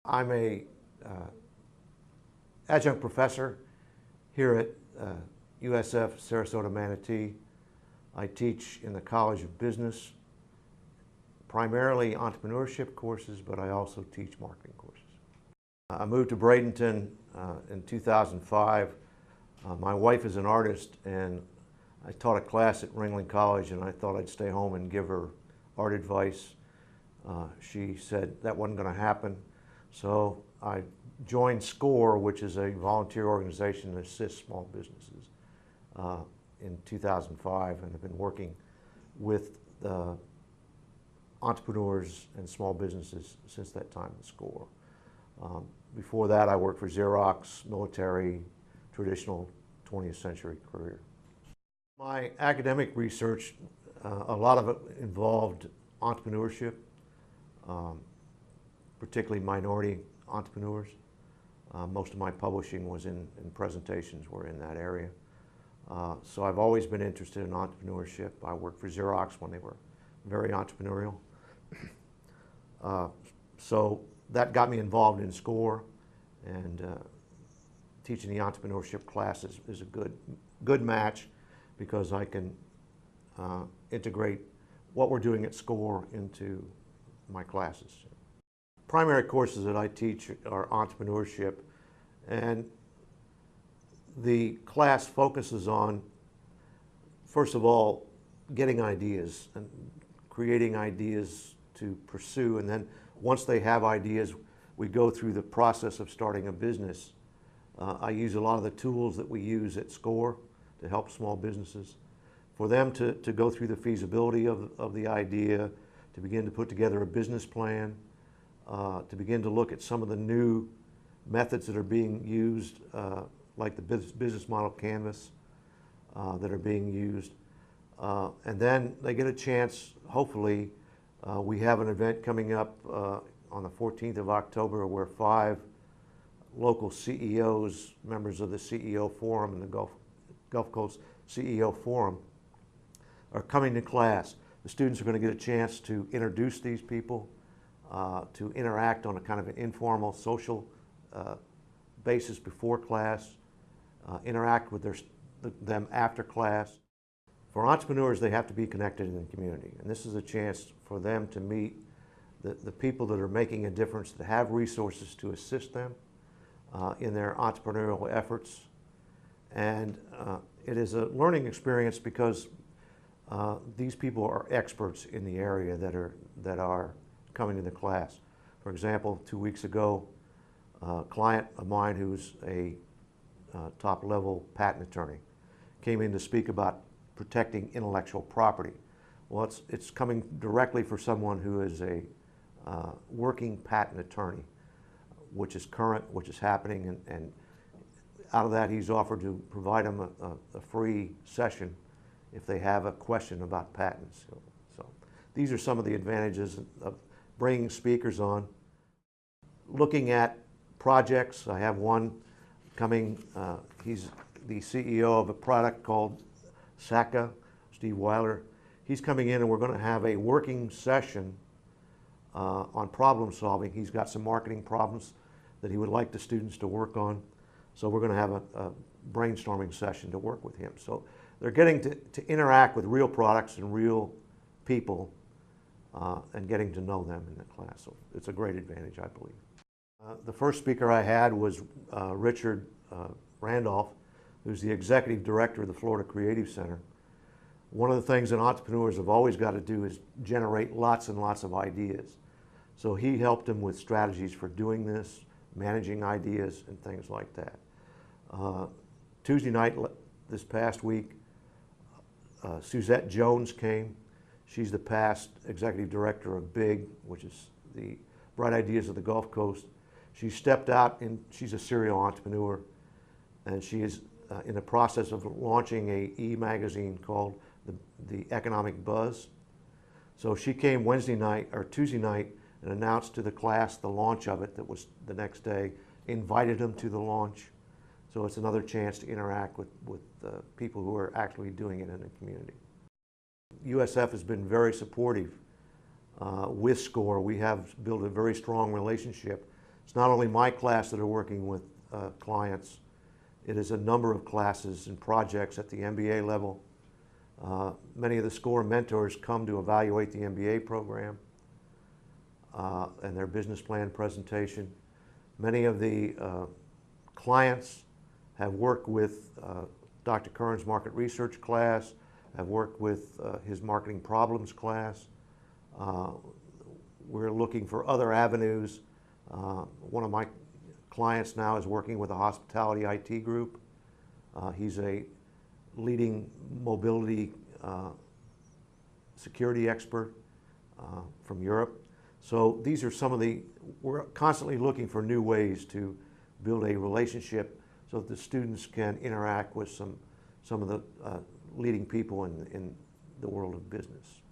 I'm a adjunct professor here at USF Sarasota-Manatee. I teach in the College of Business, primarily entrepreneurship courses, but I also teach marketing courses. I moved to Bradenton in 2005. My wife is an artist, and I taught a class at Ringling College, and I thought I'd stay home and give her art advice. She said that wasn't going to happen, so I joined SCORE, which is a volunteer organization that assists small businesses, in 2005, and have been working with entrepreneurs and small businesses since that time at SCORE. Before that, I worked for Xerox, military, traditional 20th century career. My academic research, a lot of it involved entrepreneurship, particularly minority entrepreneurs. Most of my publishing was in presentations were in that area. So I've always been interested in entrepreneurship. I worked for Xerox when they were very entrepreneurial. So that got me involved in SCORE, and teaching the entrepreneurship classes is a good match, because I can integrate what we're doing at SCORE into my classes. Primary courses that I teach are entrepreneurship, and the class focuses on, first of all, getting ideas and creating ideas to pursue, and then once they have ideas, we go through the process of starting a business. I use a lot of the tools that we use at SCORE to help small businesses, for them to go through the feasibility of the idea, to begin to put together a business plan, to begin to look at some of the new methods that are being used, like the business model canvas that are being used. And then they get a chance, hopefully, we have an event coming up on the 14th of October where 5 local CEOs, members of the CEO Forum and the Gulf Coast CEO Forum, are coming to class. The students are going to get a chance to introduce these people, to interact on a kind of an informal social basis before class, interact with them after class. For entrepreneurs, they have to be connected in the community, and this is a chance for them to meet the people that are making a difference, that have resources to assist them in their entrepreneurial efforts. And it is a learning experience, because these people are experts in the area that are coming to the class. For example, 2 weeks ago, a client of mine who's a top-level patent attorney came in to speak about protecting intellectual property. Well, it's coming directly for someone who is a working patent attorney, which is current, which is happening, and out of that he's offered to provide them a free session if they have a question about patents. So these are some of the advantages of bringing speakers on. Looking at projects, I have one coming. He's the CEO of a product called SACA, Steve Weiler. He's coming in, and we're going to have a working session on problem solving. He's got some marketing problems that he would like the students to work on. So we're going to have a brainstorming session to work with him. So they're getting to interact with real products and real people, and getting to know them in the class. So it's a great advantage, I believe. The first speaker I had was Richard Randolph, who's the executive director of the Florida Creative Center. One of the things that entrepreneurs have always got to do is generate lots and lots of ideas. So he helped them with strategies for doing this, managing ideas, and things like that. Tuesday night, this past week, Suzette Jones came. She's the past executive director of BIG, which is the Bright Ideas of the Gulf Coast. She stepped out, and she's a serial entrepreneur, and she is in the process of launching a e-magazine called the Economic Buzz. So she came Tuesday night and announced to the class the launch of it. That was the next day, invited them to the launch. So it's another chance to interact with people who are actually doing it in the community. USF has been very supportive with SCORE. We have built a very strong relationship It's not only my class that are working with clients, it is a number of classes and projects at the MBA level. Many of the SCORE mentors come to evaluate the MBA program and their business plan presentation. Many of the clients have worked with Dr. Kern's market research class, have worked with his marketing problems class. We're looking for other avenues. One of my clients now is working with a hospitality IT group. He's a leading mobility security expert from Europe. So these are some of we're constantly looking for new ways to build a relationship so that the students can interact with some of the leading people in the world of business.